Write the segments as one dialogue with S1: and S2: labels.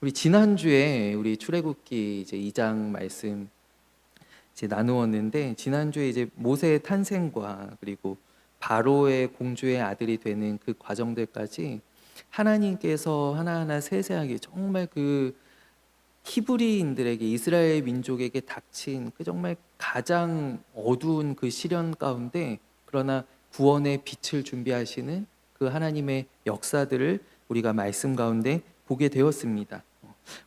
S1: 우리 지난주에 우리 출애굽기 이제 2장 말씀 이제 나누었는데, 지난주에 이제 모세의 탄생과 그리고 바로의 공주의 아들이 되는 그 과정들까지 하나님께서 하나하나 세세하게 정말 그 히브리인들에게, 이스라엘 민족에게 닥친 그 정말 가장 어두운 그 시련 가운데 그러나 구원의 빛을 준비하시는 그 하나님의 역사들을 우리가 말씀 가운데 보게 되었습니다.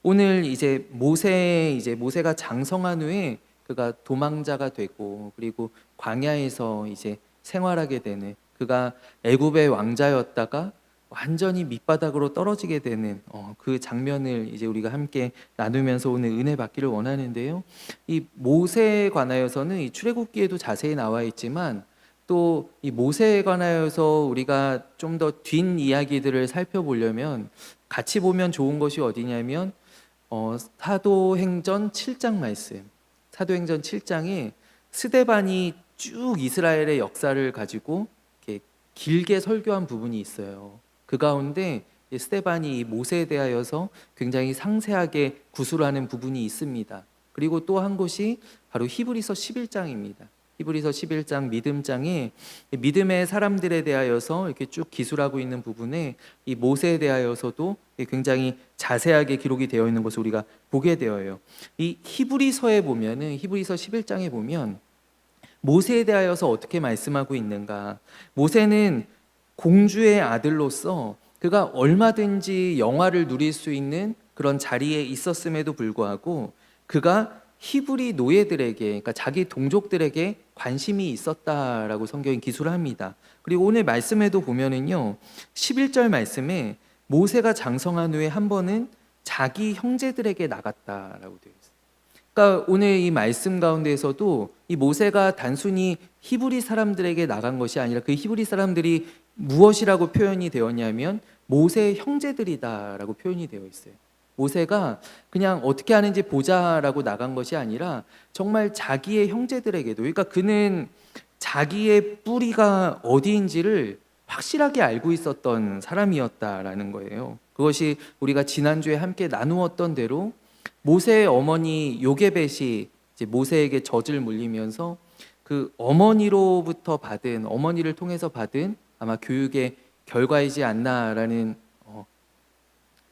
S1: 오늘 이제 모세가 장성한 후에 그가 도망자가 되고, 그리고 광야에서 이제 생활하게 되는, 그가 애굽의 왕자였다가 완전히 밑바닥으로 떨어지게 되는 그 장면을 이제 우리가 함께 나누면서 오늘 은혜 받기를 원하는데요. 이 모세에 관하여서는 이 출애굽기에도 자세히 나와 있지만, 또 이 모세에 관하여서 우리가 좀 더 뒷 이야기들을 살펴보려면 같이 보면 좋은 것이 어디냐면 사도행전 7장 말씀. 사도행전 7장에 스데반이 쭉 이스라엘의 역사를 가지고 이렇게 길게 설교한 부분이 있어요. 그 가운데 스데반이 모세에 대하여서 굉장히 상세하게 구술하는 부분이 있습니다. 그리고 또 한 곳이 바로 히브리서 11장입니다. 히브리서 11장 믿음장에 믿음의 사람들에 대하여서 이렇게 쭉 기술하고 있는 부분에 이 모세에 대하여서도 굉장히 자세하게 기록이 되어 있는 것을 우리가 보게 되어요. 이 히브리서에 보면은, 히브리서 11장에 보면 모세에 대하여서 어떻게 말씀하고 있는가? 모세는 공주의 아들로서 그가 얼마든지 영화를 누릴 수 있는 그런 자리에 있었음에도 불구하고 그가 히브리 노예들에게, 그러니까 자기 동족들에게 관심이 있었다라고 성경이 기술을 합니다. 그리고 오늘 말씀에도 보면은요, 11절 말씀에 모세가 장성한 후에 한 번은 자기 형제들에게 나갔다라고 되어 있어요. 그러니까 오늘 이 말씀 가운데에서도 이 모세가 단순히 히브리 사람들에게 나간 것이 아니라 그 히브리 사람들이 무엇이라고 표현이 되었냐면 모세의 형제들이다라고 표현이 되어 있어요. 모세가 그냥 어떻게 하는지 보자라고 나간 것이 아니라 정말 자기의 형제들에게도, 그러니까 그는 자기의 뿌리가 어디인지를 확실하게 알고 있었던 사람이었다라는 거예요. 그것이 우리가 지난주에 함께 나누었던 대로 모세의 어머니 요게벳이 이제 모세에게 젖을 물리면서 그 어머니를 통해서 받은 아마 교육의 결과이지 않나라는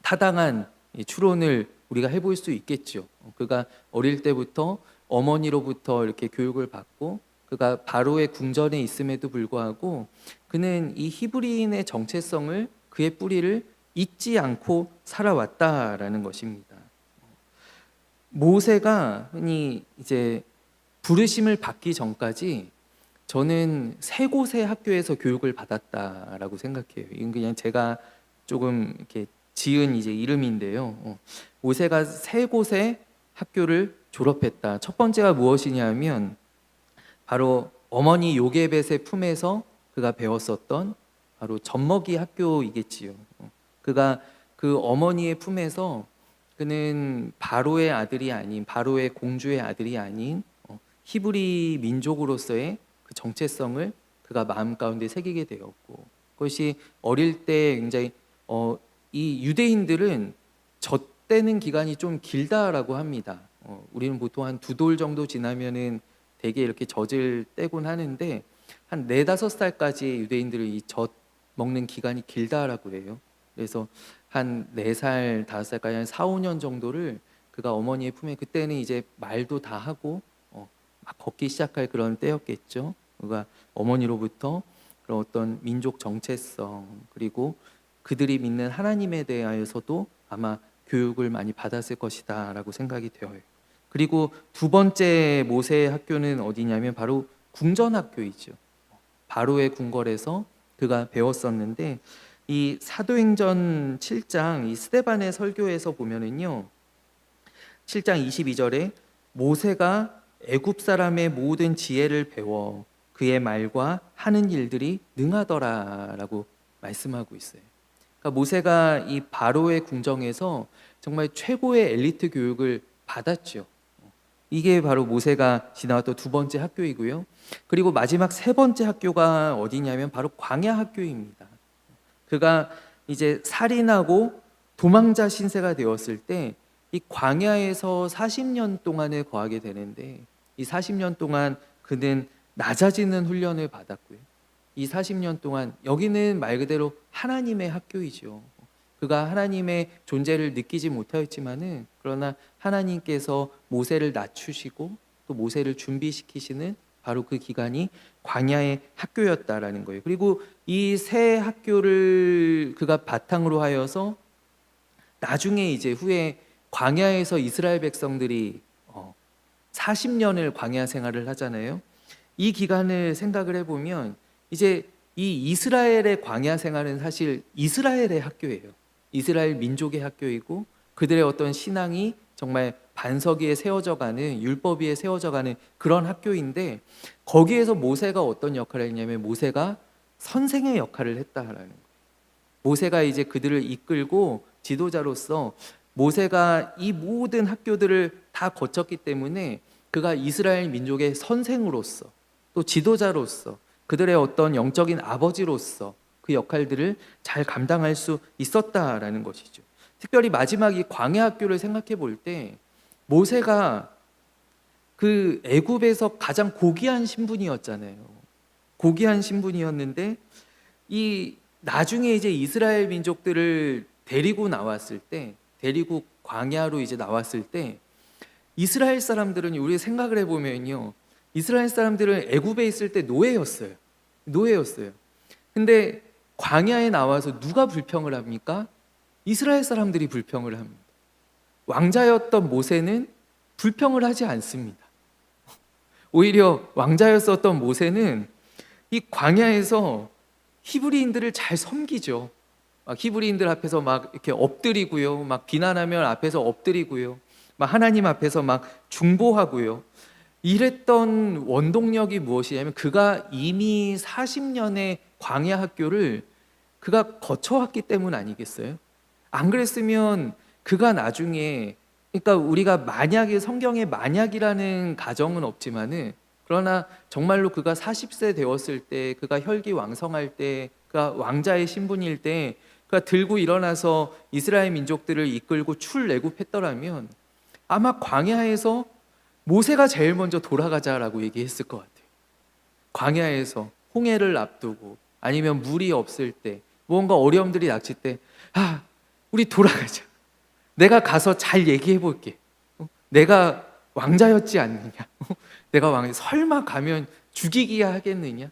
S1: 타당한 추론을 우리가 해볼 수 있겠죠. 그가 어릴 때부터 어머니로부터 이렇게 교육을 받고 그가 바로의 궁전에 있음에도 불구하고 그는 이 히브리인의 정체성을, 그의 뿌리를 잊지 않고 살아왔다라는 것입니다. 모세가 흔히 이제 부르심을 받기 전까지 저는 세 곳의 학교에서 교육을 받았다라고 생각해요. 이건 그냥 제가 조금 이렇게 지은 이제 이름인데요. 모세가 세 곳의 학교를 졸업했다. 첫 번째가 무엇이냐면 바로 어머니 요게벳의 품에서 그가 배웠었던 바로 젖먹이 학교이겠지요. 그가 그 어머니의 품에서 그는 바로의 아들이 아닌, 바로의 공주의 아들이 아닌 히브리 민족으로서의 그 정체성을 그가 마음 가운데 새기게 되었고, 그것이 어릴 때 굉장히 이 유대인들은 젖대는 기간이 좀 길다라고 합니다. 우리는 보통 한 2돌 정도 지나면은 되게 이렇게 젖을 떼곤 하는데 한 4-5살까지 유대인들은 이 젖 먹는 기간이 길다라고 해요. 그래서 한 4살, 5살까지 한 4-5년 정도를 그가 어머니의 품에, 그때는 이제 말도 다 하고 막 걷기 시작할 그런 때였겠죠. 그가 어머니로부터 그런 어떤 민족 정체성, 그리고 그들이 믿는 하나님에 대하여서도 아마 교육을 많이 받았을 것이다 라고 생각이 되어요. 그리고 두 번째 모세의 학교는 어디냐면 바로 궁전학교이죠. 바로의 궁궐에서 그가 배웠었는데, 이 사도행전 7장 이 스데반의 설교에서 보면은요, 7장 22절에 모세가 애굽 사람의 모든 지혜를 배워 그의 말과 하는 일들이 능하더라라고 말씀하고 있어요. 그러니까 모세가 이 바로의 궁정에서 정말 최고의 엘리트 교육을 받았죠. 이게 바로 모세가 지나왔던 두 번째 학교이고요. 그리고 마지막 세 번째 학교가 어디냐면 바로 광야 학교입니다. 그가 이제 살인하고 도망자 신세가 되었을 때 이 광야에서 40년 동안을 거하게 되는데, 이 40년 동안 그는 낮아지는 훈련을 받았고요. 이 40년 동안, 여기는 말 그대로 하나님의 학교이죠. 그가 하나님의 존재를 느끼지 못하였지만은, 그러나 하나님께서 모세를 낮추시고 또 모세를 준비시키시는 바로 그 기간이 광야의 학교였다라는 거예요. 그리고 이 새 학교를 그가 바탕으로 하여서 나중에 이제 후에 광야에서 이스라엘 백성들이 40년을 광야 생활을 하잖아요. 이 기간을 생각을 해보면 이제 이 이스라엘의 광야 생활은 사실 이스라엘의 학교예요. 이스라엘 민족의 학교이고, 그들의 어떤 신앙이 정말 반석 위에 세워져 가는, 율법 위에 세워져 가는 그런 학교인데, 거기에서 모세가 어떤 역할을 했냐면 모세가 선생의 역할을 했다라는 거예요. 모세가 이제 그들을 이끌고 지도자로서, 모세가 이 모든 학교들을 다 거쳤기 때문에 그가 이스라엘 민족의 선생으로서 또 지도자로서 그들의 어떤 영적인 아버지로서 그 역할들을 잘 감당할 수 있었다라는 것이죠. 특별히 마지막 이 광야 학교를 생각해 볼 때, 모세가 그 애굽에서 가장 고귀한 신분이었잖아요. 고귀한 신분이었는데, 이 나중에 이제 이스라엘 민족들을 데리고 나왔을 때, 데리고 광야로 이제 나왔을 때, 이스라엘 사람들은, 우리 생각을 해보면요, 이스라엘 사람들은 애굽에 있을 때 노예였어요. 노예였어요. 근데 광야에 나와서 누가 불평을 합니까? 이스라엘 사람들이 불평을 합니다. 왕자였던 모세는 불평을 하지 않습니다. 오히려 왕자였었던 모세는 이 광야에서 히브리인들을 잘 섬기죠. 막 히브리인들 앞에서 막 이렇게 엎드리고요, 막 비난하면 앞에서 엎드리고요, 막 하나님 앞에서 막 중보하고요. 이랬던 원동력이 무엇이냐면, 그가 이미 40년의 광야 학교를 그가 거쳐왔기 때문 아니겠어요? 안 그랬으면 그가 나중에, 그러니까 우리가 만약에, 성경에 만약이라는 가정은 없지만은, 그러나 정말로 그가 40세 되었을 때, 그가 혈기왕성할 때, 그가 왕자의 신분일 때, 그가 들고 일어나서 이스라엘 민족들을 이끌고 출애굽했더라면 아마 광야에서 모세가 제일 먼저 돌아가자라고 얘기했을 것 같아요. 광야에서 홍해를 앞두고 아니면 물이 없을 때, 무언가 어려움들이 닥칠 때, 우리 돌아가자. 내가 가서 잘 얘기해 볼게. 내가 왕자였지 않느냐? 내가 설마 가면 죽이기야 하겠느냐?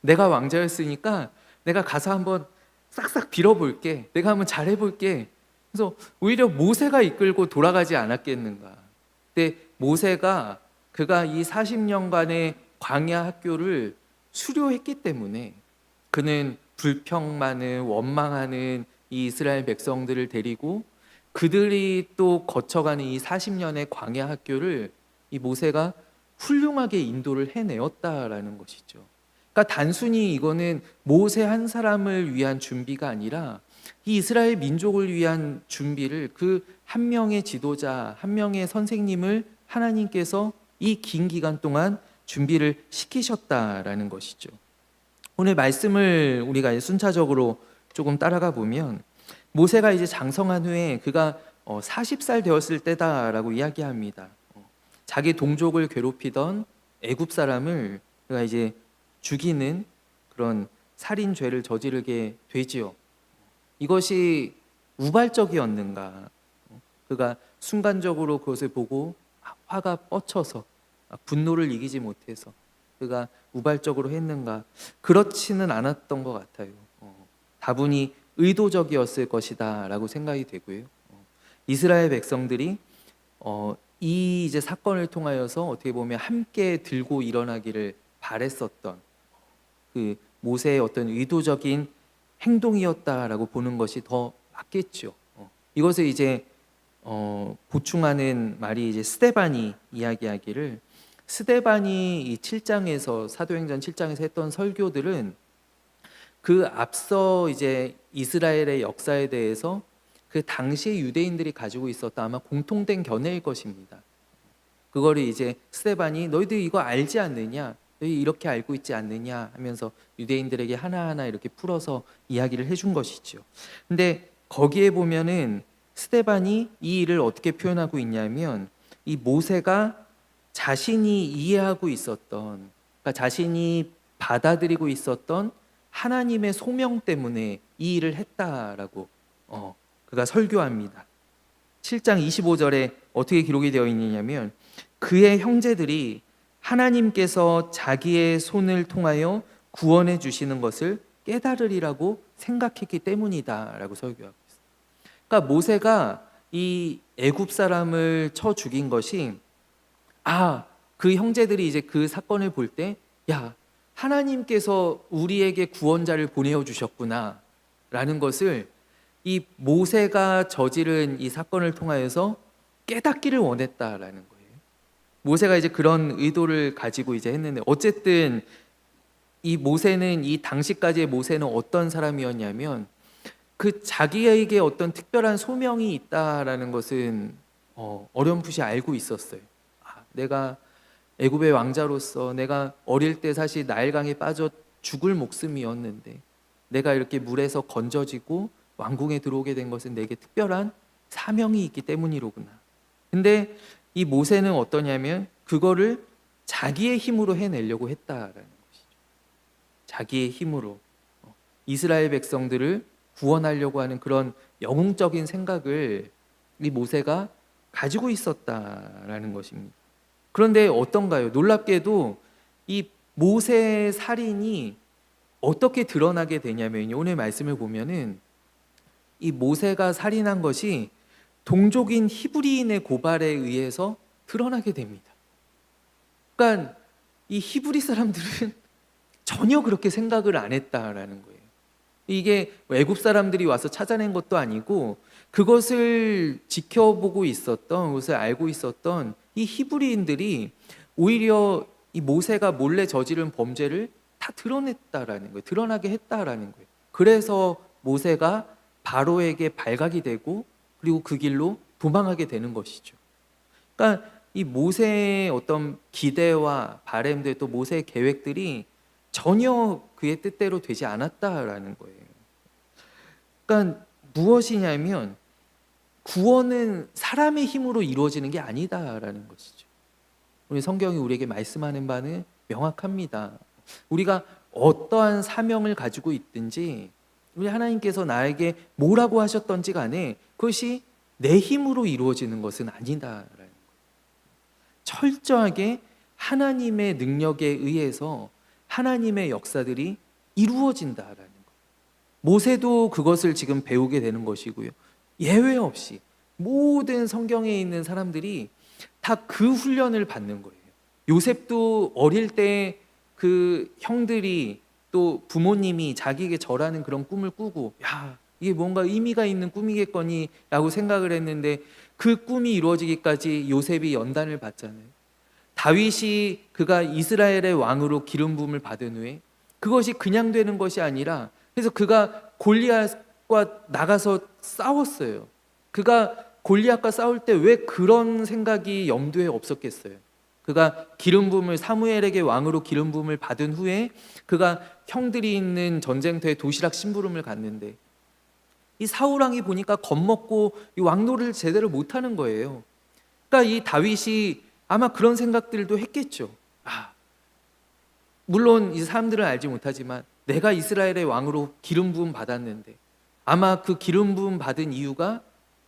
S1: 내가 왕자였으니까 내가 가서 한번 싹싹 빌어볼게. 내가 한번 잘해볼게. 그래서 오히려 모세가 이끌고 돌아가지 않았겠는가? 근데 모세가, 그가 이 40년간의 광야 학교를 수료했기 때문에, 그는 불평 많은, 원망하는 이 이스라엘 백성들을 데리고 그들이 또 거쳐가는 이 40년의 광야 학교를 이 모세가 훌륭하게 인도를 해내었다라는 것이죠. 그러니까 단순히 이거는 모세 한 사람을 위한 준비가 아니라 이 이스라엘 민족을 위한 준비를, 그 한 명의 지도자, 한 명의 선생님을 하나님께서 이 긴 기간 동안 준비를 시키셨다라는 것이죠. 오늘 말씀을 우리가 순차적으로 조금 따라가 보면, 모세가 이제 장성한 후에 그가 40살 되었을 때다라고 이야기합니다. 자기 동족을 괴롭히던 애굽 사람을 그가 이제 죽이는 그런 살인 죄를 저지르게 되지요. 이것이 우발적이었는가? 그가 순간적으로 그것을 보고 화가 뻗쳐서, 분노를 이기지 못해서 그가 우발적으로 했는가? 그렇지는 않았던 것 같아요. 다분히 의도적이었을 것이다 라고 생각이 되고요. 이스라엘 백성들이 이 이제 사건을 통하여서 어떻게 보면 함께 들고 일어나기를 바랬었던 그 모세의 어떤 의도적인 행동이었다라고 보는 것이 더 맞겠죠. 이것을 이제 보충하는 말이 이제 스데반이 이야기하기를, 스데반이 이 7장에서, 사도행전 7장에서 했던 설교들은 그 앞서 이제 이스라엘의 역사에 대해서 그 당시 유대인들이 가지고 있었던 아마 공통된 견해일 것입니다. 그거를 이제 스데반이 너희들 이거 알지 않느냐? 너희 이렇게 알고 있지 않느냐? 하면서 유대인들에게 하나하나 이렇게 풀어서 이야기를 해준 것이죠. 근데 거기에 보면은 스데반이 이 일을 어떻게 표현하고 있냐면, 이 모세가 자신이 이해하고 있었던, 그러니까 자신이 받아들이고 있었던 하나님의 소명 때문에 이 일을 했다라고 그가 설교합니다. 7장 25절에 어떻게 기록이 되어 있느냐면, 그의 형제들이 하나님께서 자기의 손을 통하여 구원해 주시는 것을 깨달으리라고 생각했기 때문이다라고 설교하고 있어요. 그러니까 모세가 이 애굽 사람을 쳐 죽인 것이, 그 형제들이 이제 그 사건을 볼 때, 야, 하나님께서 우리에게 구원자를 보내어 주셨구나 라는 것을 이 모세가 저지른 이 사건을 통하여서 깨닫기를 원했다라는 거예요. 모세가 이제 그런 의도를 가지고 이제 했는데, 어쨌든 이 모세는, 이 당시까지의 모세는 어떤 사람이었냐면, 그 자기에게 어떤 특별한 소명이 있다라는 것은 어렴풋이 알고 있었어요. 내가 애굽의 왕자로서 내가 어릴 때 사실 나일강에 빠져 죽을 목숨이었는데, 내가 이렇게 물에서 건져지고 왕궁에 들어오게 된 것은 내게 특별한 사명이 있기 때문이로구나. 근데 이 모세는 어떠냐면, 그거를 자기의 힘으로 해내려고 했다라는 것이죠. 자기의 힘으로 이스라엘 백성들을 구원하려고 하는 그런 영웅적인 생각을 이 모세가 가지고 있었다라는 것입니다. 그런데 어떤가요? 놀랍게도 이 모세의 살인이 어떻게 드러나게 되냐면, 오늘 말씀을 보면은 이 모세가 살인한 것이 동족인 히브리인의 고발에 의해서 드러나게 됩니다. 그러니까 이 히브리 사람들은 전혀 그렇게 생각을 안 했다라는 거예요. 이게 애굽 사람들이 와서 찾아낸 것도 아니고, 그것을 지켜보고 있었던, 그것을 알고 있었던 이 히브리인들이 오히려 이 모세가 몰래 저지른 범죄를 다 드러냈다라는 거예요. 드러나게 했다라는 거예요. 그래서 모세가 바로에게 발각이 되고, 그리고 그 길로 도망하게 되는 것이죠. 그러니까 이 모세의 어떤 기대와 바램들, 또 모세의 계획들이 전혀 그의 뜻대로 되지 않았다라는 거예요. 그러니까 무엇이냐면, 구원은 사람의 힘으로 이루어지는 게 아니다라는 것이죠. 우리 성경이 우리에게 말씀하는 바는 명확합니다. 우리가 어떠한 사명을 가지고 있든지, 우리 하나님께서 나에게 뭐라고 하셨던지 간에 그것이 내 힘으로 이루어지는 것은 아니다라는 거예요. 철저하게 하나님의 능력에 의해서 하나님의 역사들이 이루어진다라는 거예요. 모세도 그것을 지금 배우게 되는 것이고요. 예외 없이 모든 성경에 있는 사람들이 다 그 훈련을 받는 거예요. 요셉도 어릴 때 그 형들이, 또 부모님이 자기에게 절하는 그런 꿈을 꾸고, 야, 이게 뭔가 의미가 있는 꿈이겠거니 라고 생각을 했는데, 그 꿈이 이루어지기까지 요셉이 연단을 받잖아요. 다윗이 그가 이스라엘의 왕으로 기름 부음을 받은 후에 그것이 그냥 되는 것이 아니라, 그래서 그가 골리앗과 나가서 싸웠어요. 그가 골리앗과 싸울 때 왜 그런 생각이 염두에 없었겠어요? 그가 기름 부음을, 사무엘에게 왕으로 기름 부음을 받은 후에 그가 형들이 있는 전쟁터에 도시락 심부름을 갔는데, 이 사울 왕이 보니까 겁먹고 이 왕노를 제대로 못하는 거예요. 그러니까 이 다윗이 아마 그런 생각들도 했겠죠. 물론 이 사람들은 알지 못하지만, 내가 이스라엘의 왕으로 기름 부음 받았는데 아마 그 기름 부음 받은 이유가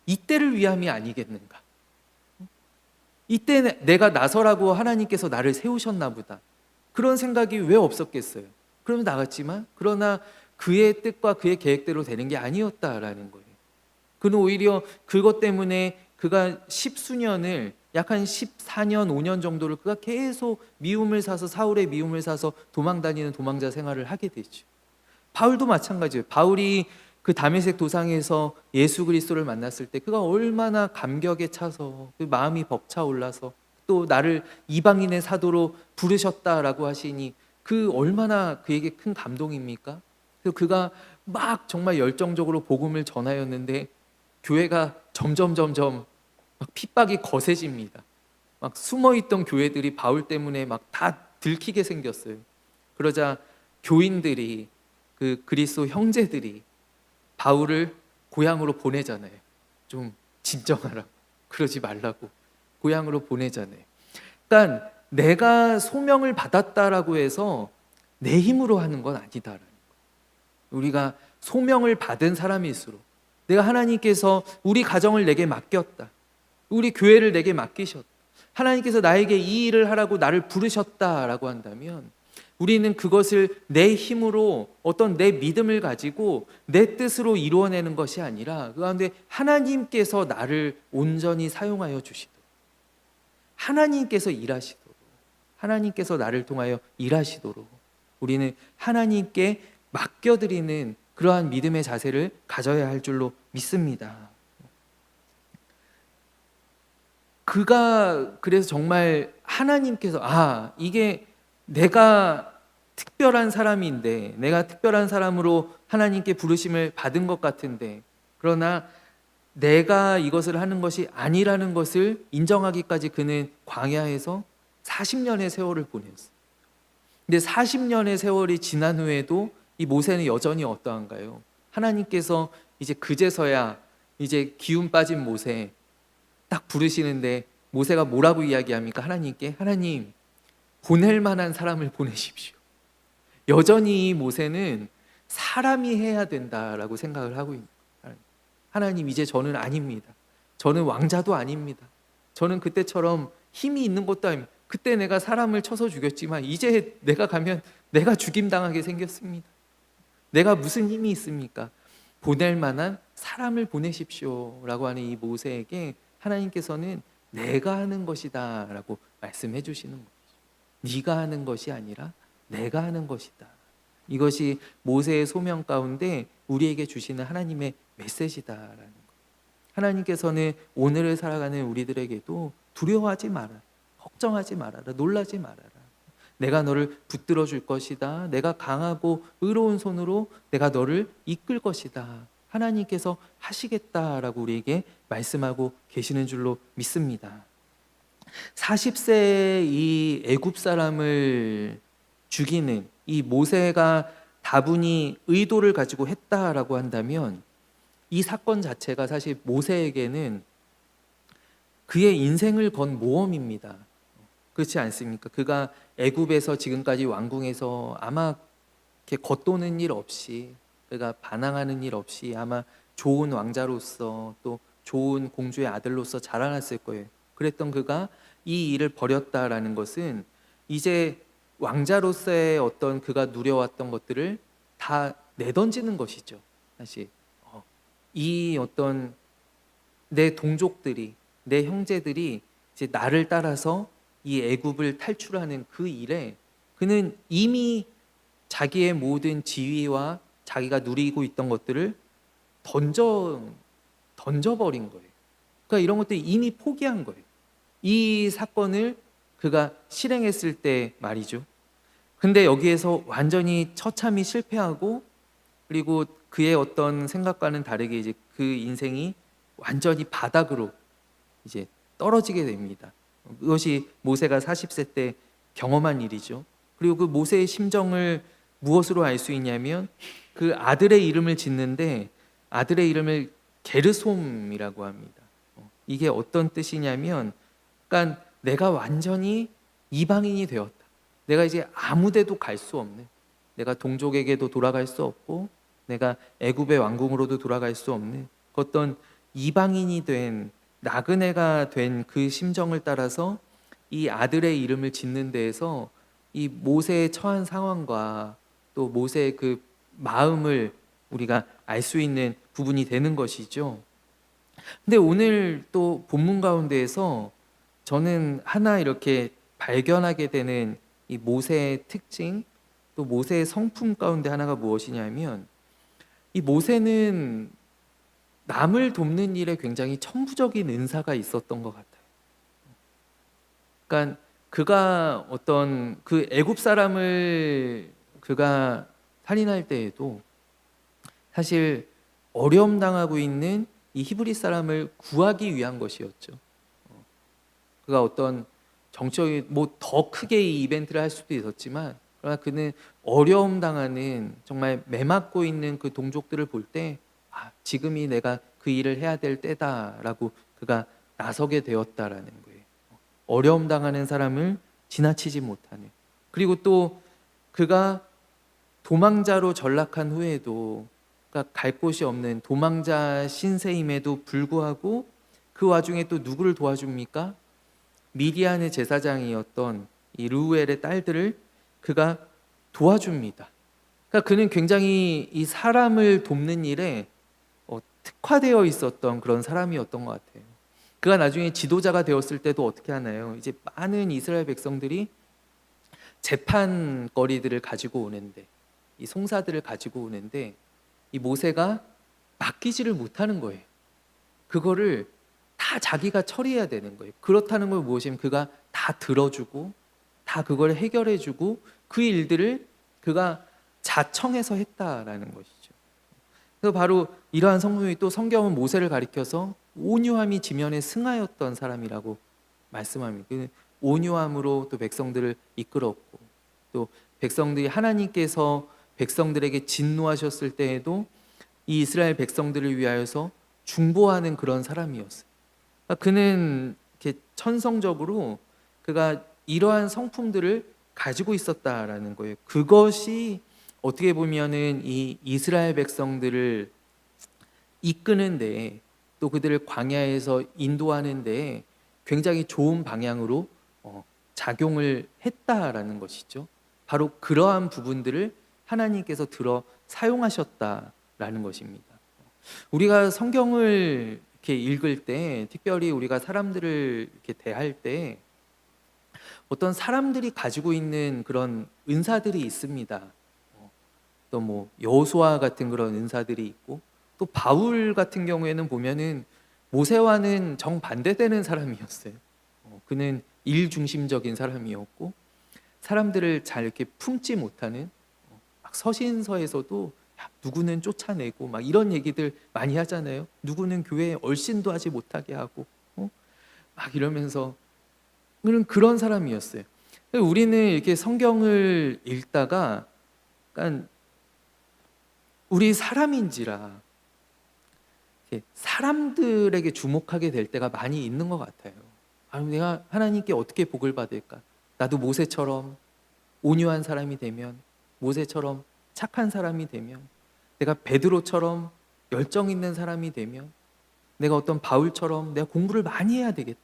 S1: 이때를 위함이 아니겠는가? 이때 내가 나서라고 하나님께서 나를 세우셨나 보다. 그런 생각이 왜 없었겠어요? 그러면 나갔지만, 그러나 그의 뜻과 그의 계획대로 되는 게 아니었다라는 거예요. 그는 오히려 그것 때문에 그가 십수년을, 약 한 14년, 5년 정도를 그가 계속 미움을 사서, 사울의 미움을 사서 도망다니는 도망자 생활을 하게 되죠. 바울도 마찬가지예요. 바울이 그 다메섹 도상에서 예수 그리스도를 만났을 때 그가 얼마나 감격에 차서, 그 마음이 벅차올라서, 또 나를 이방인의 사도로 부르셨다라고 하시니 그 얼마나 그에게 큰 감동입니까? 그래서 그가 막 정말 열정적으로 복음을 전하였는데, 교회가 점점 막 핍박이 거세집니다. 막 숨어있던 교회들이 바울 때문에 막 다 들키게 생겼어요. 그러자 교인들이, 그 그리스도 형제들이 바울을 고향으로 보내잖아요. 좀 진정하라고, 그러지 말라고 고향으로 보내잖아요. 그러니까 내가 소명을 받았다라고 해서 내 힘으로 하는 건 아니다라는 거예요. 우리가 소명을 받은 사람일수록, 내가 하나님께서 우리 가정을 내게 맡겼다, 우리 교회를 내게 맡기셨다, 하나님께서 나에게 이 일을 하라고 나를 부르셨다라고 한다면 우리는 그것을 내 힘으로, 어떤 내 믿음을 가지고 내 뜻으로 이루어내는 것이 아니라 그 가운데 하나님께서 나를 온전히 사용하여 주시도록, 하나님께서 일하시도록, 하나님께서 나를 통하여 일하시도록 우리는 하나님께 맡겨드리는 그러한 믿음의 자세를 가져야 할 줄로 믿습니다. 그가 그래서 정말 하나님께서 이게 내가 특별한 사람인데, 내가 특별한 사람으로 하나님께 부르심을 받은 것 같은데, 그러나 내가 이것을 하는 것이 아니라는 것을 인정하기까지 그는 광야에서 40년의 세월을 보냈어요. 근데 40년의 세월이 지난 후에도 이 모세는 여전히 어떠한가요? 하나님께서 이제 그제서야 이제 기운 빠진 모세 딱 부르시는데 모세가 뭐라고 이야기합니까? 하나님께, 하나님, 보낼 만한 사람을 보내십시오. 여전히 이 모세는 사람이 해야 된다라고 생각을 하고 있는 거예요. 하나님, 이제 저는 아닙니다. 저는 왕자도 아닙니다. 저는 그때처럼 힘이 있는 것도 아닙니다. 그때 내가 사람을 쳐서 죽였지만 이제 내가 가면 내가 죽임당하게 생겼습니다. 내가 무슨 힘이 있습니까? 보낼 만한 사람을 보내십시오 라고 하는 이 모세에게 하나님께서는 내가 하는 것이다 라고 말씀해 주시는 거죠. 네가 하는 것이 아니라 내가 하는 것이다. 이것이 모세의 소명 가운데 우리에게 주시는 하나님의 메시지다라는 거예요. 하나님께서는 오늘을 살아가는 우리들에게도 두려워하지 말아라, 걱정하지 말아라, 놀라지 말아라. 내가 너를 붙들어 줄 것이다. 내가 강하고 의로운 손으로 내가 너를 이끌 것이다. 하나님께서 하시겠다라고 우리에게 말씀하고 계시는 줄로 믿습니다. 40세 이 애굽 사람을 죽이는 이 모세가 다분히 의도를 가지고 했다라고 한다면 이 사건 자체가 사실 모세에게는 그의 인생을 건 모험입니다. 그렇지 않습니까? 그가 애굽에서 지금까지 왕궁에서 아마 이렇게 겉도는 일 없이, 그가 반항하는 일 없이 아마 좋은 왕자로서 또 좋은 공주의 아들로서 자라났을 거예요. 그랬던 그가 이 일을 벌였다라는 것은 이제 왕자로서의 어떤 그가 누려왔던 것들을 다 내던지는 것이죠. 사실 이 어떤 내 동족들이, 내 형제들이 이제 나를 따라서 이 애굽을 탈출하는 그 일에 그는 이미 자기의 모든 지위와 자기가 누리고 있던 것들을 던져버린 거예요. 그러니까 이런 것들이 이미 포기한 거예요. 이 사건을 그가 실행했을 때 말이죠. 근데 여기에서 완전히 처참히 실패하고, 그리고 그의 어떤 생각과는 다르게 이제 그 인생이 완전히 바닥으로 이제 떨어지게 됩니다. 그것이 모세가 40세 때 경험한 일이죠. 그리고 그 모세의 심정을 무엇으로 알 수 있냐면 그 아들의 이름을 짓는데 아들의 이름을 게르솜이라고 합니다. 이게 어떤 뜻이냐면, 그러니까 내가 완전히 이방인이 되었다. 내가 이제 아무데도 갈 수 없는, 내가 동족에게도 돌아갈 수 없고 내가 애굽의 왕궁으로도 돌아갈 수 없는 어떤 이방인이 된 나그네가 된 그 심정을 따라서 이 아들의 이름을 짓는 데에서 이 모세의 처한 상황과 또 모세의 그 마음을 우리가 알 수 있는 부분이 되는 것이죠. 근데 오늘 또 본문 가운데에서 저는 하나 이렇게 발견하게 되는 이 모세의 특징, 또 모세의 성품 가운데 하나가 무엇이냐면, 이 모세는 남을 돕는 일에 굉장히 천부적인 은사가 있었던 것 같아요. 그러니까 그가 어떤 그 애굽 사람을 그가 살인할 때에도 사실 어려움 당하고 있는 이 히브리 사람을 구하기 위한 것이었죠. 그가 어떤 정적인 뭐 더 크게 이 이벤트를 할 수도 있었지만, 그러나 그는 어려움 당하는 정말 매맞고 있는 그 동족들을 볼 때 지금이 내가 그 일을 해야 될 때다라고 그가 나서게 되었다라는 거예요. 어려움 당하는 사람을 지나치지 못하는. 그리고 또 그가 도망자로 전락한 후에도, 그러니까 갈 곳이 없는 도망자 신세임에도 불구하고 그 와중에 또 누구를 도와줍니까? 미디안의 제사장이었던 이 르우엘의 딸들을 그가 도와줍니다. 그러니까 그는 굉장히 이 사람을 돕는 일에 특화되어 있었던 그런 사람이었던 것 같아요. 그가 나중에 지도자가 되었을 때도 어떻게 하나요? 이제 많은 이스라엘 백성들이 재판거리들을 가지고 오는데, 이 송사들을 가지고 오는데 이 모세가 맡기지를 못하는 거예요. 그거를 다 자기가 처리해야 되는 거예요. 그렇다는 걸 무엇이면 그가 다 들어주고 다 그걸 해결해주고 그 일들을 그가 자청해서 했다라는 것이죠. 그래서 바로 이러한 성품이, 또 성경은 모세를 가리켜서 온유함이 지면에 승하였던 사람이라고 말씀합니다. 그 온유함으로 또 백성들을 이끌었고, 또 백성들이 하나님께서 백성들에게 진노하셨을 때에도 이 이스라엘 백성들을 위하여서 중보하는 그런 사람이었어요. 그러니까 그는 이렇게 천성적으로 그가 이러한 성품들을 가지고 있었다라는 거예요. 그것이 어떻게 보면은 이 이스라엘 백성들을 이끄는데, 또 그들을 광야에서 인도하는데 굉장히 좋은 방향으로 작용을 했다라는 것이죠. 바로 그러한 부분들을 하나님께서 들어 사용하셨다라는 것입니다. 우리가 성경을 이렇게 읽을 때, 특별히 우리가 사람들을 이렇게 대할 때 어떤 사람들이 가지고 있는 그런 은사들이 있습니다. 또 뭐 여호수아 같은 그런 은사들이 있고, 또 바울 같은 경우에는 보면은 모세와는 정반대되는 사람이었어요. 그는 일 중심적인 사람이었고, 사람들을 잘 이렇게 품지 못하는, 막 서신서에서도 야, 누구는 쫓아내고 막 이런 얘기들 많이 하잖아요. 누구는 교회에 얼씬도 하지 못하게 하고 막 이러면서, 그런 사람이었어요. 우리는 이렇게 성경을 읽다가 약간 우리 사람인지라 사람들에게 주목하게 될 때가 많이 있는 것 같아요. 내가 하나님께 어떻게 복을 받을까? 나도 모세처럼 온유한 사람이 되면, 모세처럼 착한 사람이 되면, 내가 베드로처럼 열정 있는 사람이 되면, 내가 어떤 바울처럼 내가 공부를 많이 해야 되겠다.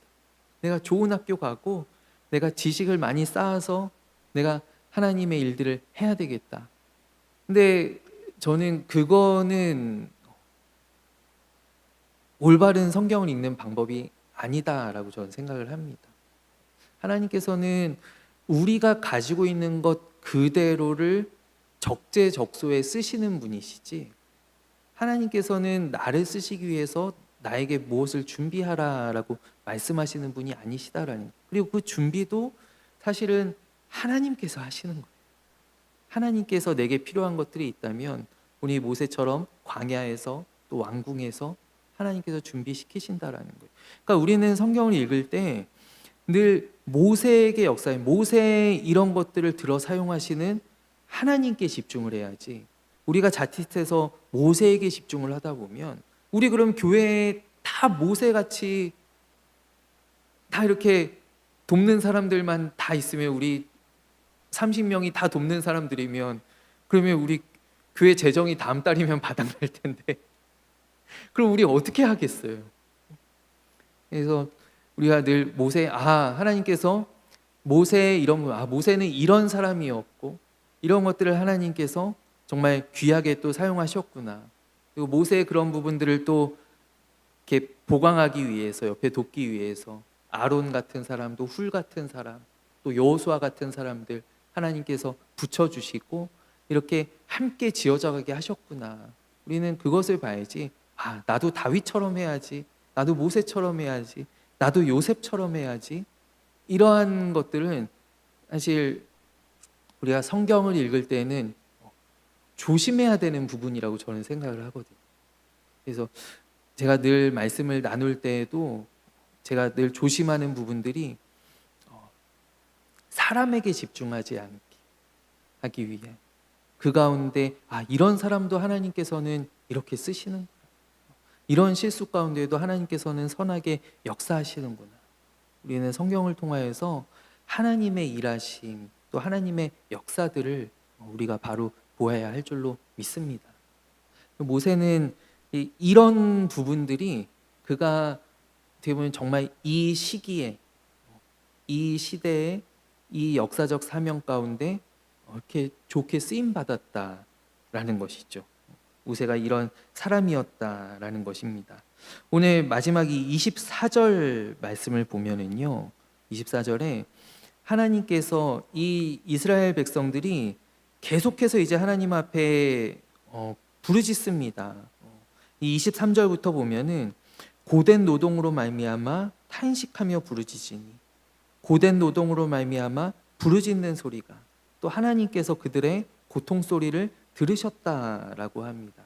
S1: 내가 좋은 학교 가고 내가 지식을 많이 쌓아서 내가 하나님의 일들을 해야 되겠다. 근데 저는 그거는 올바른 성경을 읽는 방법이 아니다라고 저는 생각을 합니다. 하나님께서는 우리가 가지고 있는 것 그대로를 적재적소에 쓰시는 분이시지, 하나님께서는 나를 쓰시기 위해서 나에게 무엇을 준비하라라고 말씀하시는 분이 아니시다라는 거예요. 그리고 그 준비도 사실은 하나님께서 하시는 거예요. 하나님께서 내게 필요한 것들이 있다면 우리 모세처럼 광야에서 또 왕궁에서 하나님께서 준비시키신다라는 거예요. 그러니까 우리는 성경을 읽을 때 늘 모세에게 역사에, 모세의 이런 것들을 들어 사용하시는 하나님께 집중을 해야지, 우리가 자칫해서 모세에게 집중을 하다 보면, 우리 그럼 교회에 다 모세같이 다 이렇게 돕는 사람들만 다 있으면, 우리 30명이 다 돕는 사람들이면, 그러면 우리 교회 재정이 다음 달이면 바닥날 텐데 그럼 우리 어떻게 하겠어요? 그래서 우리가 늘 모세, 하나님께서 모세의 이런 거, 모세는 이런 사람이었고 이런 것들을 하나님께서 정말 귀하게 또 사용하셨구나. 그리고 모세의 그런 부분들을 또 이렇게 보강하기 위해서, 옆에 돕기 위해서 아론 같은 사람도, 훌 같은 사람, 또 여호수아 같은 사람들 하나님께서 붙여주시고 이렇게 함께 지어져가게 하셨구나. 우리는 그것을 봐야지, 나도 다윗처럼 해야지, 나도 모세처럼 해야지, 나도 요셉처럼 해야지. 이러한 것들은 사실 우리가 성경을 읽을 때는 조심해야 되는 부분이라고 저는 생각을 하거든요. 그래서 제가 늘 말씀을 나눌 때에도 제가 늘 조심하는 부분들이, 사람에게 집중하지 않게 하기 위해, 그 가운데 이런 사람도 하나님께서는 이렇게 쓰시는, 이런 실수 가운데에도 하나님께서는 선하게 역사하시는구나. 우리는 성경을 통하여서 하나님의 일하심, 또 하나님의 역사들을 우리가 바로 보아야 할 줄로 믿습니다. 모세는 이런 부분들이 그가 어떻게 보면 정말 이 시기에, 이 시대에, 이 역사적 사명 가운데 이렇게 좋게 쓰임 받았다라는 것이죠. 모세가 이런 사람이었다라는 것입니다. 오늘 마지막 이 24절 말씀을 보면은요, 24절에 하나님께서 이 이스라엘 백성들이 계속해서 이제 하나님 앞에 부르짖습니다. 이 23절부터 보면은 고된 노동으로 말미암아 탄식하며 부르짖으니, 고된 노동으로 말미암아 부르짖는 소리가, 또 하나님께서 그들의 고통 소리를 들으셨다라고 합니다.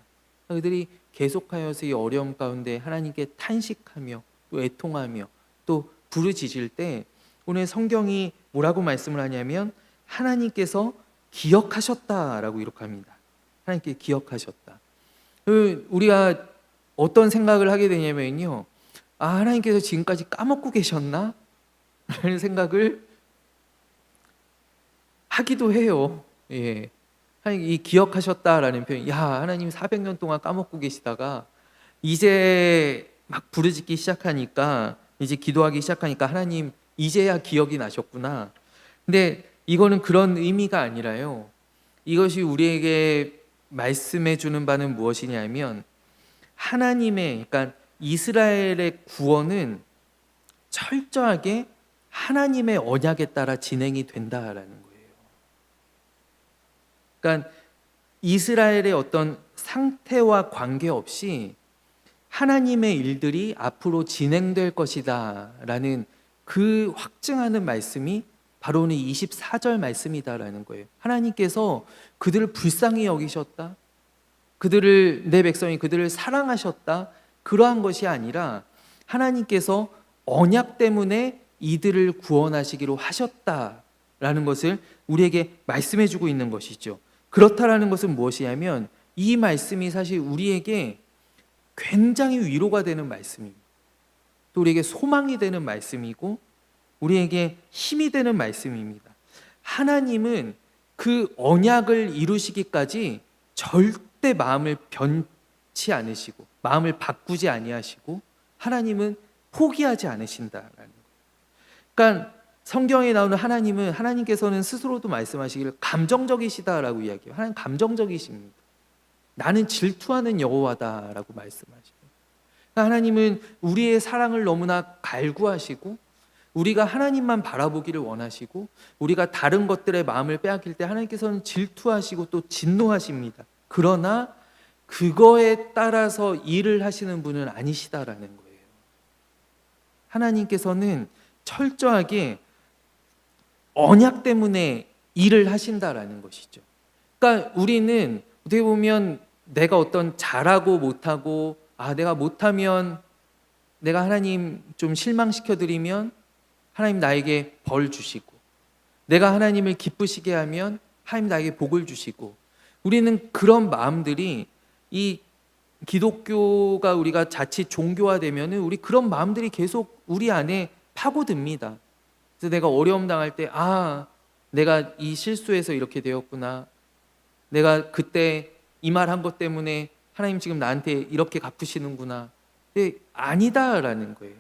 S1: 그들이 계속하여서 이 어려움 가운데 하나님께 탄식하며 또 애통하며 또 부르짖을 때 오늘 성경이 뭐라고 말씀을 하냐면 하나님께서 기억하셨다라고 이렇게 합니다. 하나님께 기억하셨다. 우리가 어떤 생각을 하게 되냐면요, 하나님께서 지금까지 까먹고 계셨나? 라는 생각을 하기도 해요. 예. 하나님 이 기억하셨다라는 표현, 하나님 400년 동안 까먹고 계시다가 이제 막 부르짖기 시작하니까, 이제 기도하기 시작하니까 하나님 이제야 기억이 나셨구나. 근데 이거는 그런 의미가 아니라요, 이것이 우리에게 말씀해 주는 바는 무엇이냐면 하나님의, 그러니까 이스라엘의 구원은 철저하게 하나님의 언약에 따라 진행이 된다라는 거예요. 그러니까 이스라엘의 어떤 상태와 관계없이 하나님의 일들이 앞으로 진행될 것이다라는 그 확증하는 말씀이 바로 오늘 24절 말씀이다라는 거예요. 하나님께서 그들을 불쌍히 여기셨다, 그들을, 내 백성이 그들을 사랑하셨다, 그러한 것이 아니라 하나님께서 언약 때문에 이들을 구원하시기로 하셨다라는 것을 우리에게 말씀해 주고 있는 것이죠. 그렇다라는 것은 무엇이냐면 이 말씀이 사실 우리에게 굉장히 위로가 되는 말씀입니다. 또 우리에게 소망이 되는 말씀이고 우리에게 힘이 되는 말씀입니다. 하나님은 그 언약을 이루시기까지 절대 마음을 변치 않으시고 마음을 바꾸지 아니하시고 하나님은 포기하지 않으신다라는 거예요. 그러니까 성경에 나오는 하나님은, 하나님께서는 스스로도 말씀하시기를 감정적이시다라고 이야기해요. 하나님 감정적이십니다. 나는 질투하는 여호와다라고 말씀하시고, 그러니까 하나님은 우리의 사랑을 너무나 갈구하시고 우리가 하나님만 바라보기를 원하시고 우리가 다른 것들의 마음을 빼앗길 때 하나님께서는 질투하시고 또 진노하십니다. 그러나 그거에 따라서 일을 하시는 분은 아니시다라는 거예요. 하나님께서는 철저하게 언약 때문에 일을 하신다라는 것이죠. 그러니까 우리는 어떻게 보면 내가 어떤 잘하고 못하고, 내가 못하면, 내가 하나님 좀 실망시켜드리면 하나님 나에게 벌 주시고, 내가 하나님을 기쁘시게 하면 하나님 나에게 복을 주시고, 우리는 그런 마음들이, 이 기독교가 우리가 자칫 종교화되면은 우리 그런 마음들이 계속 우리 안에 파고듭니다. 그래서 내가 어려움 당할 때, 내가 이 실수해서 이렇게 되었구나, 내가 그때 이 말 한 것 때문에 하나님 지금 나한테 이렇게 갚으시는구나. 근데 아니다라는 거예요.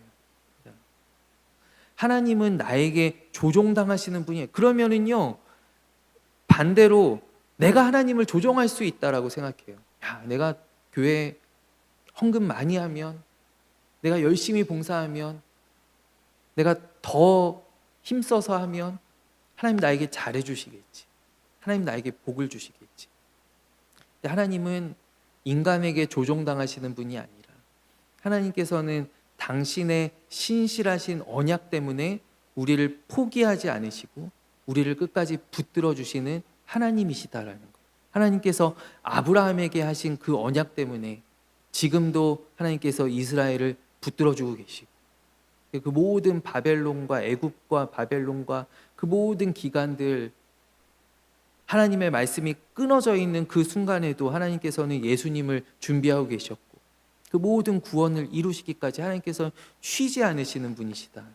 S1: 하나님은 나에게 조종당하시는 분이에요. 그러면은요, 반대로 내가 하나님을 조종할 수 있다라고 생각해요. 내가 교회 헌금 많이 하면, 내가 열심히 봉사하면, 내가 더 힘써서 하면 하나님 나에게 잘해주시겠지, 하나님 나에게 복을 주시겠지. 근데 하나님은 인간에게 조종당하시는 분이 아니라 하나님께서는 당신의 신실하신 언약 때문에 우리를 포기하지 않으시고 우리를 끝까지 붙들어 주시는 하나님이시다라는 거예요. 하나님께서 아브라함에게 하신 그 언약 때문에 지금도 하나님께서 이스라엘을 붙들어 주고 계시고, 그 모든 바벨론과 애굽과 바벨론과 그 모든 기간들, 하나님의 말씀이 끊어져 있는 그 순간에도 하나님께서는 예수님을 준비하고 계셨고, 그 모든 구원을 이루시기까지 하나님께서 쉬지 않으시는 분이시다.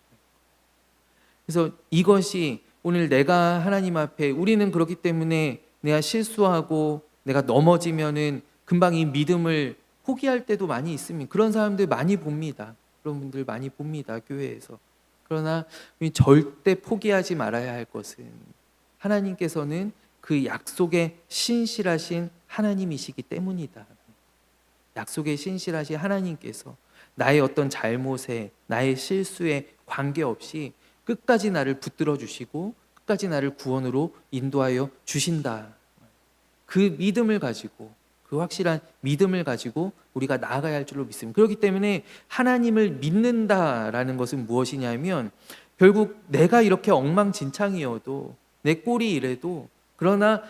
S1: 그래서 이것이 오늘 내가 하나님 앞에, 우리는 그렇기 때문에 내가 실수하고 내가 넘어지면은 금방 이 믿음을 포기할 때도 많이 있습니다. 그런 사람들 많이 봅니다. 그런 분들 많이 봅니다, 교회에서. 그러나 우리 절대 포기하지 말아야 할 것은, 하나님께서는 그 약속에 신실하신 하나님이시기 때문이다. 약속에 신실하신 하나님께서 나의 어떤 잘못에, 나의 실수에 관계없이 끝까지 나를 붙들어 주시고 끝까지 나를 구원으로 인도하여 주신다. 그 믿음을 가지고, 그 확실한 믿음을 가지고 우리가 나아가야 할 줄로 믿습니다. 그렇기 때문에 하나님을 믿는다라는 것은 무엇이냐면, 결국 내가 이렇게 엉망진창이어도, 내 꼴이 이래도, 그러나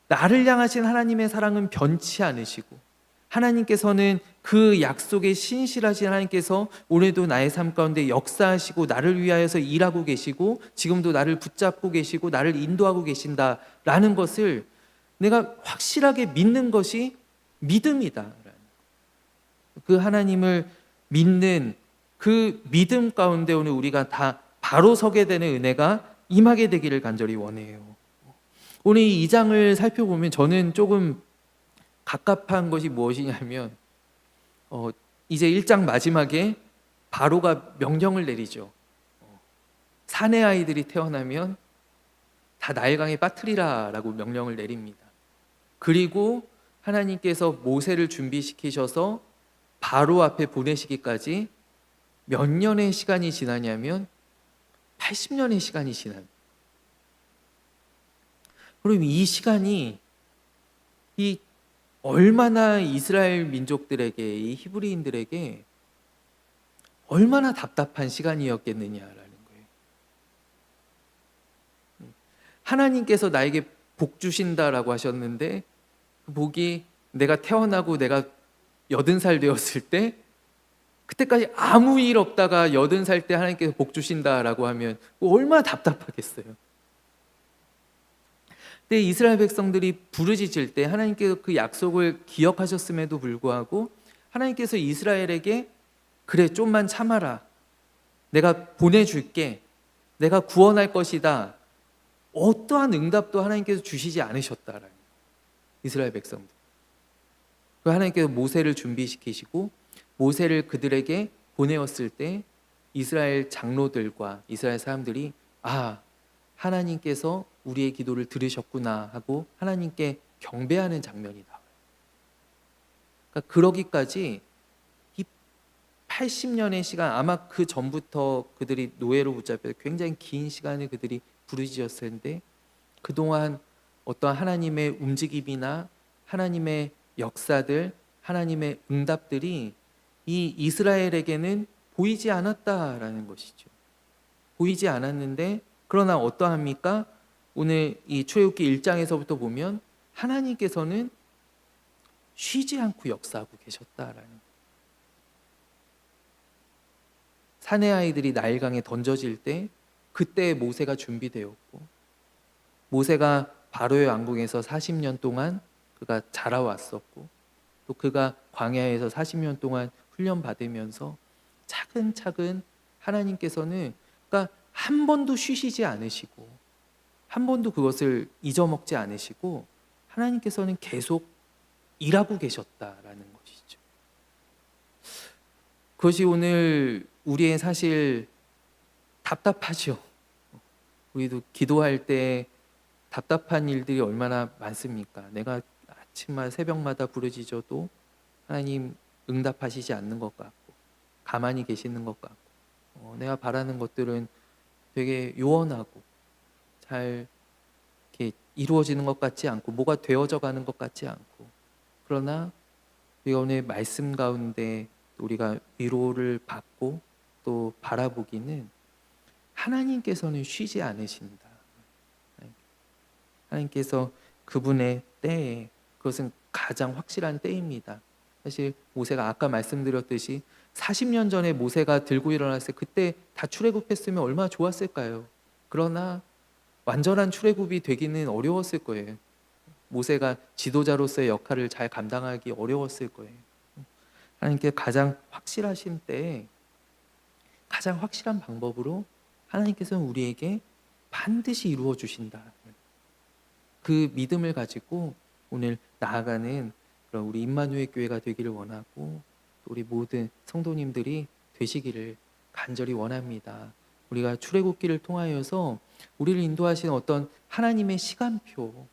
S1: 나를 향하신 하나님의 사랑은 변치 않으시고, 하나님께서는 그 약속에 신실하신 하나님께서 오늘도 나의 삶 가운데 역사하시고 나를 위하여서 일하고 계시고 지금도 나를 붙잡고 계시고 나를 인도하고 계신다라는 것을 내가 확실하게 믿는 것이 믿음이다. 그 하나님을 믿는 그 믿음 가운데 오늘 우리가 다 바로 서게 되는 은혜가 임하게 되기를 간절히 원해요. 오늘 이 2장을 살펴보면 저는 조금 갑갑한 것이 무엇이냐면, 이제 1장 마지막에 바로가 명령을 내리죠. 사내 아이들이 태어나면 다 나일강에 빠뜨리라 라고 명령을 내립니다. 그리고 하나님께서 모세를 준비시키셔서 바로 앞에 보내시기까지 몇 년의 시간이 지나냐면 80년의 시간이 지납니다. 그럼 이 시간이 이 얼마나 이스라엘 민족들에게, 이 히브리인들에게 얼마나 답답한 시간이었겠느냐라는 거예요. 하나님께서 나에게 복 주신다라고 하셨는데, 그 복이 내가 태어나고 내가 80살 되었을 때, 그때까지 아무 일 없다가 80살 때 하나님께서 복 주신다라고 하면 얼마나 답답하겠어요. 근데 이스라엘 백성들이 부르짖을 때 하나님께서 그 약속을 기억하셨음에도 불구하고 하나님께서 이스라엘에게 그래 좀만 참아라, 내가 보내줄게, 내가 구원할 것이다, 어떠한 응답도 하나님께서 주시지 않으셨다라는 거예요. 이스라엘 백성들. 하나님께서 모세를 준비시키시고 모세를 그들에게 보내었을 때 이스라엘 장로들과 이스라엘 사람들이 하나님께서 우리의 기도를 들으셨구나 하고 하나님께 경배하는 장면이 나와요. 그러니까 그러기까지 이 80년의 시간, 아마 그 전부터 그들이 노예로 붙잡혀 굉장히 긴 시간을 그들이 부르짖었을 텐데, 그동안 어떤 하나님의 움직임이나 하나님의 역사들, 하나님의 응답들이 이 이스라엘에게는 보이지 않았다라는 것이죠. 보이지 않았는데, 그러나 어떠합니까? 오늘 이 출애굽기 1장에서부터 보면 하나님께서는 쉬지 않고 역사하고 계셨다라는 거예요. 사내 아이들이 나일강에 던져질 때 그때 모세가 준비되었고, 모세가 바로의 왕궁에서 40년 동안 그가 자라왔었고, 또 그가 광야에서 40년 동안 훈련받으면서 차근차근 하나님께서는, 그러니까 한 번도 쉬시지 않으시고 한 번도 그것을 잊어먹지 않으시고 하나님께서는 계속 일하고 계셨다라는 것이죠. 그것이 오늘 우리의 사실 답답하죠. 우리도 기도할 때 답답한 일들이 얼마나 많습니까? 내가 아침마다 새벽마다 부르짖어도 하나님 응답하시지 않는 것 같고 가만히 계시는 것 같고, 내가 바라는 것들은 되게 요원하고 잘 이렇게 이루어지는 것 같지 않고 뭐가 되어져 가는 것 같지 않고, 그러나 우리가 오늘 말씀 가운데 우리가 위로를 받고 또 바라보기는 하나님께서는 쉬지 않으신다. 하나님께서 그분의 때에, 그것은 가장 확실한 때입니다. 사실 모세가 아까 말씀드렸듯이 40년 전에 모세가 들고 일어났을 때 그때 다 출애굽했으면 얼마나 좋았을까요? 그러나 완전한 출애굽이 되기는 어려웠을 거예요. 모세가 지도자로서의 역할을 잘 감당하기 어려웠을 거예요. 하나님께 가장 확실하신 때에 가장 확실한 방법으로 하나님께서는 우리에게 반드시 이루어 주신다. 그 믿음을 가지고 오늘 나아가는 그런 우리 임마누엘 교회가 되기를 원하고 또 우리 모든 성도님들이 되시기를 간절히 원합니다. 우리가 출애굽기를 통하여서 우리를 인도하시는 어떤 하나님의 시간표,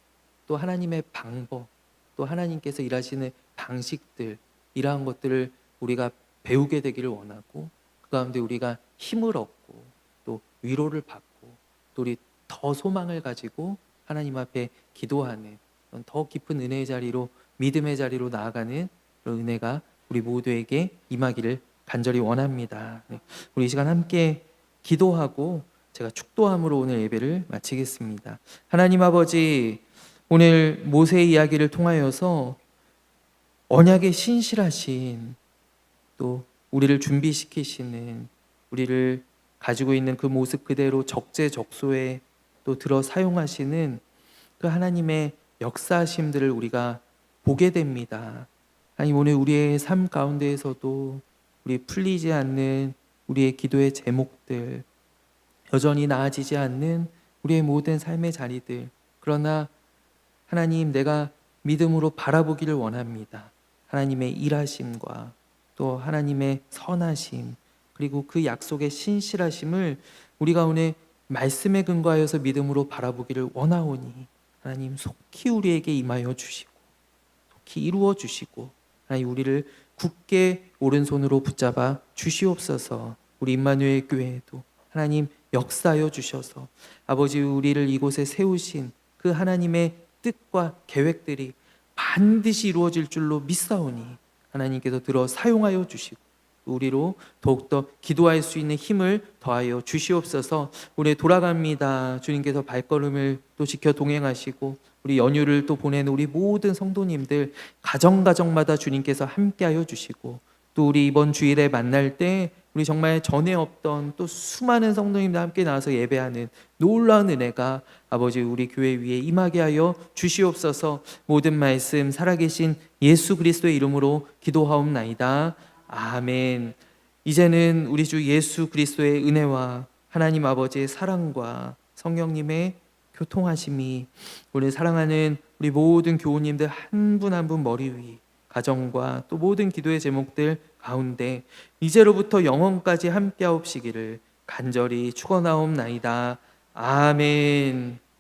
S1: 또 하나님의 방법, 또 하나님께서 일하시는 방식들, 이러한 것들을 우리가 배우게 되기를 원하고 그 가운데 우리가 힘을 얻고 또 위로를 받고 또 우리 더 소망을 가지고 하나님 앞에 기도하는 더 깊은 은혜의 자리로, 믿음의 자리로 나아가는 그런 은혜가 우리 모두에게 임하기를 간절히 원합니다. 우리 이 시간 함께 기도하고 제가 축도함으로 오늘 예배를 마치겠습니다. 하나님 아버지, 오늘 모세의 이야기를 통하여서 언약의 신실하신, 또 우리를 준비시키시는, 우리를 가지고 있는 그 모습 그대로 적재적소에 또 들어 사용하시는 그 하나님의 역사하심들을 우리가 보게 됩니다. 하나님, 오늘 우리의 삶 가운데에서도 우리 풀리지 않는 우리의 기도의 제목들, 여전히 나아지지 않는 우리의 모든 삶의 자리들, 그러나 하나님, 내가 믿음으로 바라보기를 원합니다. 하나님의 일하심과 또 하나님의 선하심, 그리고 그 약속의 신실하심을 우리가 오늘 말씀에 근거하여서 믿음으로 바라보기를 원하오니 하나님, 속히 우리에게 임하여 주시고 속히 이루어 주시고 하나님, 우리를 굳게 오른손으로 붙잡아 주시옵소서. 우리 임마누엘 교회에도 하나님 역사하여 주셔서 아버지, 우리를 이곳에 세우신 그 하나님의 뜻과 계획들이 반드시 이루어질 줄로 믿사오니 하나님께서 들어 사용하여 주시고 우리로 더욱더 기도할 수 있는 힘을 더하여 주시옵소서. 우리 돌아갑니다. 주님께서 발걸음을 또 지켜 동행하시고 우리 연휴를 또 보내는 우리 모든 성도님들 가정가정마다 주님께서 함께하여 주시고 또 우리 이번 주일에 만날 때 우리 정말 전에 없던 또 수많은 성도님들 함께 나와서 예배하는 놀라운 은혜가 아버지 우리 교회 위에 임하게 하여 주시옵소서. 모든 말씀 살아계신 예수 그리스도의 이름으로 기도하옵나이다. 아멘. 이제는 우리 주 예수 그리스도의 은혜와 하나님 아버지의 사랑과 성령님의 교통하심이 우리 사랑하는 우리 모든 교우님들 한 분 한 분 머리 위, 가정과 또 모든 기도의 제목들 가운데 이제로부터 영원까지 함께하옵시기를 간절히 축원하옵나이다. 아멘.